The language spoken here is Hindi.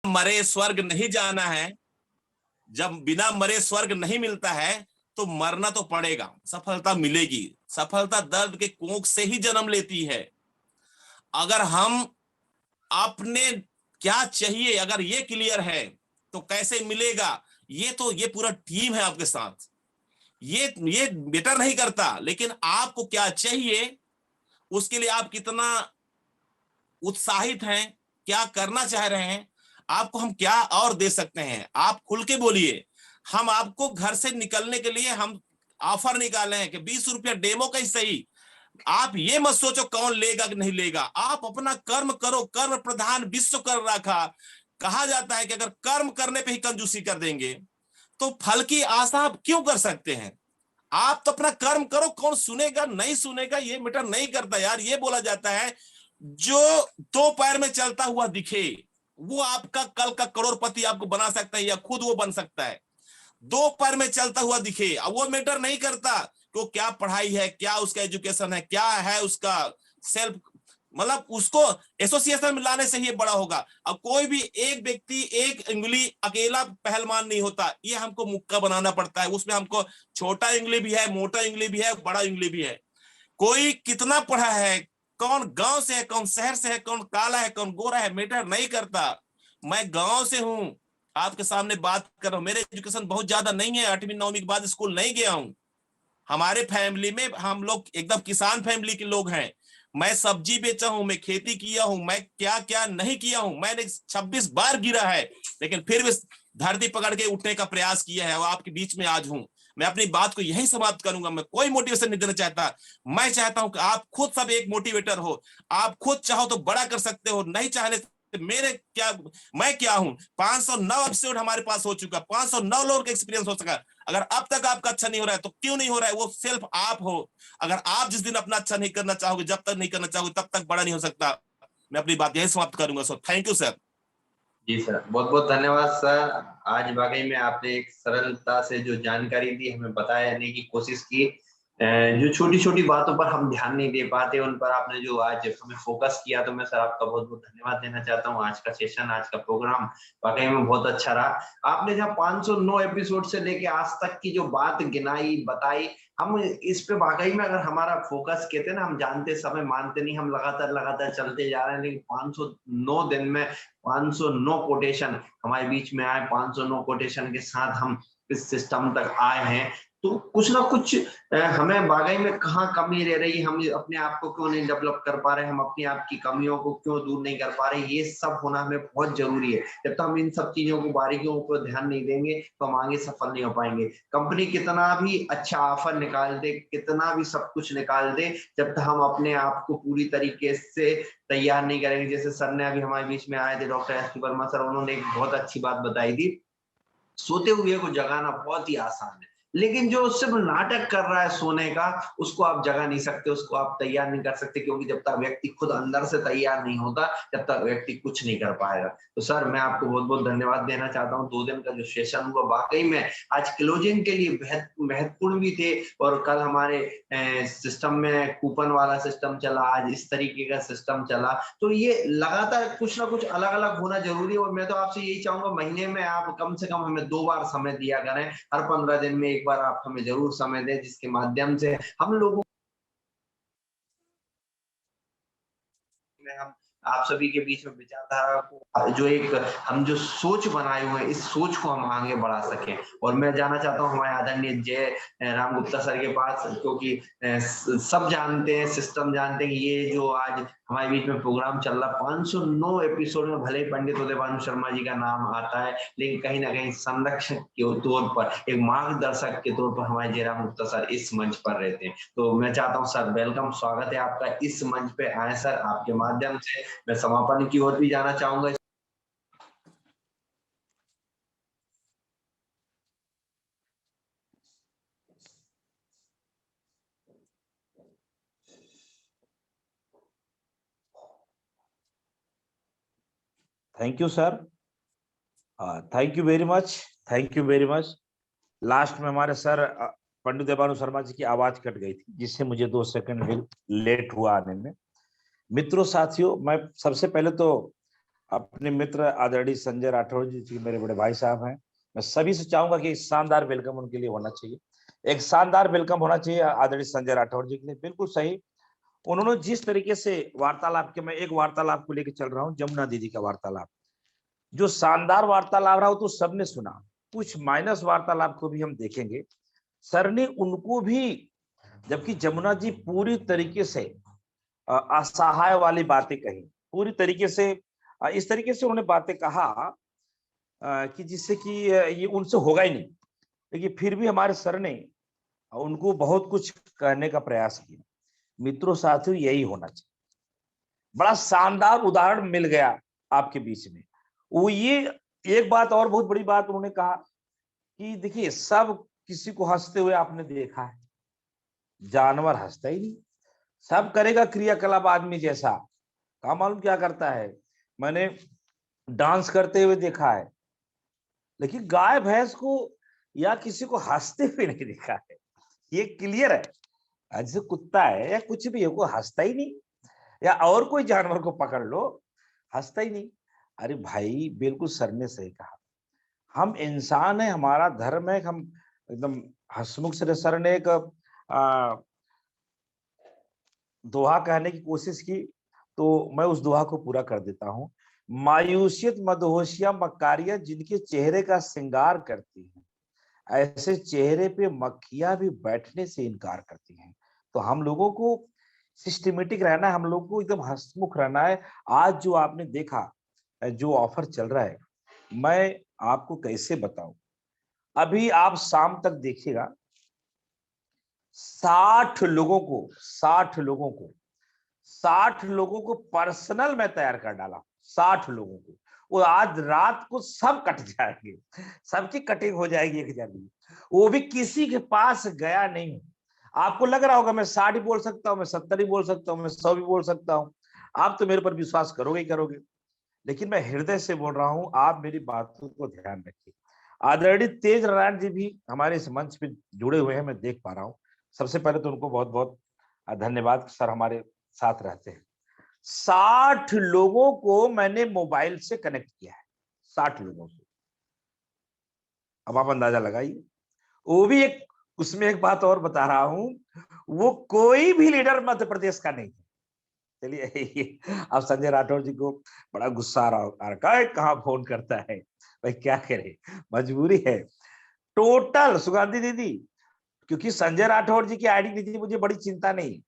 मरे स्वर्ग नहीं जाना है, जब बिना मरे स्वर्ग नहीं मिलता है तो मरना तो पड़ेगा, सफलता मिलेगी। सफलता दर्द के कोख से ही जन्म लेती है। अगर हम अपने क्या चाहिए अगर ये क्लियर है तो कैसे मिलेगा, ये पूरा टीम है आपके साथ। ये बेटर नहीं करता, लेकिन आपको क्या चाहिए उसके लिए आप कितना उत्साहित हैं, क्या करना चाह रहे हैं, आपको हम क्या और दे सकते हैं, आप खुल के बोलिए। हम आपको घर से निकलने के लिए हम ऑफर निकाले हैं कि 20 रुपया डेमो का ही सही। आप ये मत सोचो कौन लेगा कि नहीं लेगा, आप अपना कर्म करो। कर्म प्रधान विश्व कर रखा। कहा जाता है कि अगर कर्म करने पे ही कंजूसी कर देंगे तो फल की आशा आप क्यों कर सकते हैं। आप तो अपना कर्म करो, कौन सुनेगा नहीं सुनेगा ये मैटर नहीं करता यार। ये बोला जाता है जो दो पैर में चलता हुआ दिखे वो आपका कल का करोड़पति आपको बना सकता है या खुद वो बन सकता है। दो पैर में चलता हुआ दिखे, अब वो मैटर नहीं करता कि वो क्या पढ़ाई है, क्या उसका एजुकेशन है, क्या है उसका सेल्फ, मतलब उसको एसोसिएशन में लाने से ही बड़ा होगा। अब कोई भी एक व्यक्ति एक उंगली अकेला पहलवान नहीं होता, ये हमको मुक्का बनाना पड़ता है। उसमें हमको छोटा उंगली भी है, मोटा उंगली भी है, बड़ा उंगली भी है। कोई कितना पढ़ा है, कौन गांव से है, कौन शहर से है, कौन काला है, कौन गोरा है, मैटर नहीं करता। मैं गांव से हूं, आपके सामने बात कर रहा हूं। मेरे एजुकेशन बहुत ज्यादा नहीं है, 8वीं 9वीं के बाद स्कूल नहीं गया हूं। हमारे फैमिली में हम लोग एकदम किसान फैमिली के लोग हैं। मैं सब्जी बेचा हूं, मैं खेती किया हूं, मैं क्या क्या नहीं किया हूं। मैंने 26 बार गिरा है, लेकिन फिर भी धरती पकड़ के उठने का प्रयास किया है और आपके बीच में आज हूं। मैं अपनी बात को यही समाप्त करूंगा। मैं कोई मोटिवेशन नहीं देना चाहता। मैं चाहता हूं कि आप खुद सब एक मोटिवेटर हो। आप खुद चाहो तो बड़ा कर सकते हो, नहीं चाहने मेरे क्या, मैं क्या हूं। 509 एपिसोड हमारे पास हो चुका, 509 लोगों का एक्सपीरियंस हो सका। अगर अब तक आपका अच्छा नहीं हो रहा है तो क्यों नहीं हो रहा है, वो सिर्फ आप हो। अगर आप जिस दिन अपना अच्छा नहीं करना चाहोगे, जब तक नहीं करना चाहोगे तब तक बड़ा नहीं हो सकता। मैं अपनी बात यही समाप्त करूंगा। So thank you sir. जी सर, बहुत बहुत धन्यवाद सर। आज वाकई में आपने एक सरलता से जो जानकारी दी, हमें बताने की कोशिश की। जो छोटी छोटी बातों पर हम ध्यान नहीं दे पाते उन पर आपने जो आज हमें फोकस किया, तो मैं सर आपका बहुत बहुत धन्यवाद देना चाहता हूँ। आज का सेशन, आज का प्रोग्राम वाकई में बहुत अच्छा रहा। आपने जहाँ 509 एपिसोड से लेके आज तक की जो बात गिनाई बताई, हम इस पे वाकई में अगर हमारा फोकस कहते हैं ना, हम जानते समय मानते नहीं, हम लगातार लगातार चलते जा रहे हैं, लेकिन 509 दिन में 509 कोटेशन हमारे बीच में आए, 509 कोटेशन के साथ हम इस सिस्टम तक आए हैं। तो कुछ ना कुछ हमें वाकई में कहाँ कमी रह रही है, हम अपने आप को क्यों नहीं डेवलप कर पा रहे, हम अपनी आप की कमियों को क्यों दूर नहीं कर पा रहे, ये सब होना हमें बहुत जरूरी है। जब तक हम इन सब चीजों को, बारीकियों पर ध्यान नहीं देंगे तो हम आगे सफल नहीं हो पाएंगे। कंपनी कितना भी अच्छा ऑफर निकाल दे, कितना भी सब कुछ निकाल दे, जब तक हम अपने आप को पूरी तरीके से तैयार नहीं करेंगे। जैसे सर ने अभी हमारे बीच में आए थे, doctor S P Verma sir, उन्होंने एक बहुत अच्छी बात बताई थी, सोते हुए को जगाना बहुत ही आसान है, लेकिन जो सिर्फ नाटक कर रहा है सोने का, उसको आप जगा नहीं सकते, उसको आप तैयार नहीं कर सकते, क्योंकि जब तक व्यक्ति खुद अंदर से तैयार नहीं होता जब तक व्यक्ति कुछ नहीं कर पाएगा। तो सर मैं आपको बहुत बहुत धन्यवाद देना चाहता हूँ। 2 दिन का जो सेशन हुआ वाकई में आज क्लोजिंग के लिए महत्वपूर्ण भी थे, और कल हमारे सिस्टम में कूपन वाला सिस्टम चला, आज इस तरीके का सिस्टम चला। तो ये लगातार कुछ ना कुछ अलग अलग होना जरूरी है, और मैं तो आपसे यही चाहूंगा महीने में आप कम से कम हमें 2 बार समय दिया करें, हर 15 दिन में एक बार आप हमें जरूर समय दें, जिसके माध्यम से हम लोगों में हम आप सभी के बीच में विचारधारा को, जो एक हम जो सोच बनाए हुए हैं, इस सोच को हम आगे बढ़ा सकें। और मैं जाना चाहता हूँ हमारे आदरणीय जय राम गुप्ता सर के पास, क्योंकि सब जानते हैं, सिस्टम जानते हैं कि ये जो आज हमारे बीच में प्रोग्राम चल रहा, 509 एपिसोड में भले ही पंडित उदयभानु शर्मा जी का नाम आता है, लेकिन कहीं ना कहीं संरक्षक के तौर पर, एक मार्गदर्शक के तौर पर हमारे जयराम गुप्ता सर इस मंच पर रहते हैं। तो मैं चाहता हूँ सर, वेलकम, स्वागत है आपका, इस मंच पे आए सर। आपके माध्यम से मैं समापन की ओर भी जाना चाहूंगा। Thank you sir, thank you very much, thank you very much. Last में हमारे सर पंडित देवानु शर्मा जी की आवाज कट गई थी, जिससे मुझे 2 सेकंड लेट हुआ आने में। मित्रों साथियों, मैं सबसे पहले तो अपने मित्र आदरणीय संजय राठौड़ जी मेरे बड़े भाई साहब हैं। मैं सभी से चाहूंगा कि शानदार वेलकम उनके लिए होना चाहिए, एक शानदार वेलकम होना चाहिए आदरणीय संजय राठौड़ जी के लिए। बिल्कुल सही, उन्होंने जिस तरीके से वार्तालाप के, मैं एक वार्तालाप को लेकर चल रहा हूँ, जमुना दीदी का वार्तालाप, जो शानदार वार्तालाप रहा हो तो सबने सुना। कुछ माइनस वार्तालाप को भी हम देखेंगे, सर ने उनको भी, जबकि जमुना जी पूरी तरीके से असहाय वाली बातें कही, पूरी तरीके से इस तरीके से उन्होंने बातें कहा कि जिससे कि ये उनसे होगा ही नहीं, लेकिन फिर भी हमारे सर ने उनको बहुत कुछ कहने का प्रयास किया। मित्रों साथियों, यही होना चाहिए। बड़ा शानदार उदाहरण मिल गया आपके बीच में। वो ये एक बात और बहुत बड़ी बात उन्होंने कहा कि देखिए, सब किसी को हंसते हुए आपने देखा है, जानवर हंसता ही नहीं, सब करेगा क्रियाकलाप आदमी जैसा, काम मालूम क्या करता है। मैंने डांस करते हुए देखा है, लेकिन गाय भैंस को या किसी को हंसते हुए नहीं देखा है, ये क्लियर है। जैसे कुत्ता है या कुछ भी है, वो हंसता ही नहीं, या और कोई जानवर को पकड़ लो, हंसता ही नहीं। अरे भाई, बिल्कुल सर ने सही कहा, हम इंसान है, हमारा धर्म है, हम एकदम हंसमुख से। सर ने एक दोहा कहने की कोशिश की, तो मैं उस दोहा को पूरा कर देता हूँ। मायूसियत मदहोशिया मक्कारियां जिनके चेहरे का श्रृंगार करती हैं, ऐसे चेहरे पे मक्खियां भी बैठने से इनकार करती हैं। तो हम लोगों को सिस्टमेटिक रहना है, हम लोगों को एकदम हंसमुख रहना है। आज जो आपने देखा, जो ऑफर चल रहा है, मैं आपको कैसे बताऊं, अभी आप शाम तक देखिएगा, 60 लोगों को 60 लोगों को पर्सनल में तैयार कर डाला। 60 लोगों को, वो आज रात को सब कट जाएंगे, सबकी कटिंग हो जाएगी एक जगह, वो भी किसी के पास गया नहीं हूं। आपको लग रहा होगा मैं 60 ही बोल सकता हूं, मैं 70 ही बोल सकता हूं, मैं 100 भी बोल सकता हूं, आप तो मेरे पर विश्वास करोगे ही करोगे, लेकिन मैं हृदय से बोल रहा हूं, आप मेरी बातों को ध्यान रखिए। आदरणीय तेज नारायण जी भी हमारे इस मंच पे जुड़े हुए हैं, मैं देख पा रहा हूँ। सबसे पहले तो उनको बहुत बहुत धन्यवाद, सर हमारे साथ रहते हैं। 60 लोगों को मैंने मोबाइल से कनेक्ट किया है, 60 लोगों से। अब आप अंदाजा लगाइए, वो भी एक, उसमें एक बात और बता रहा हूं, वो कोई भी लीडर मध्य प्रदेश का नहीं है। चलिए, अब संजय राठौर जी को बड़ा गुस्सा आ रहा है, कहाँ फोन करता है भाई, क्या करे, मजबूरी है। टोटल सुगंधी दीदी, क्योंकि संजय राठौर जी की आईडी मुझे बड़ी चिंता नहीं,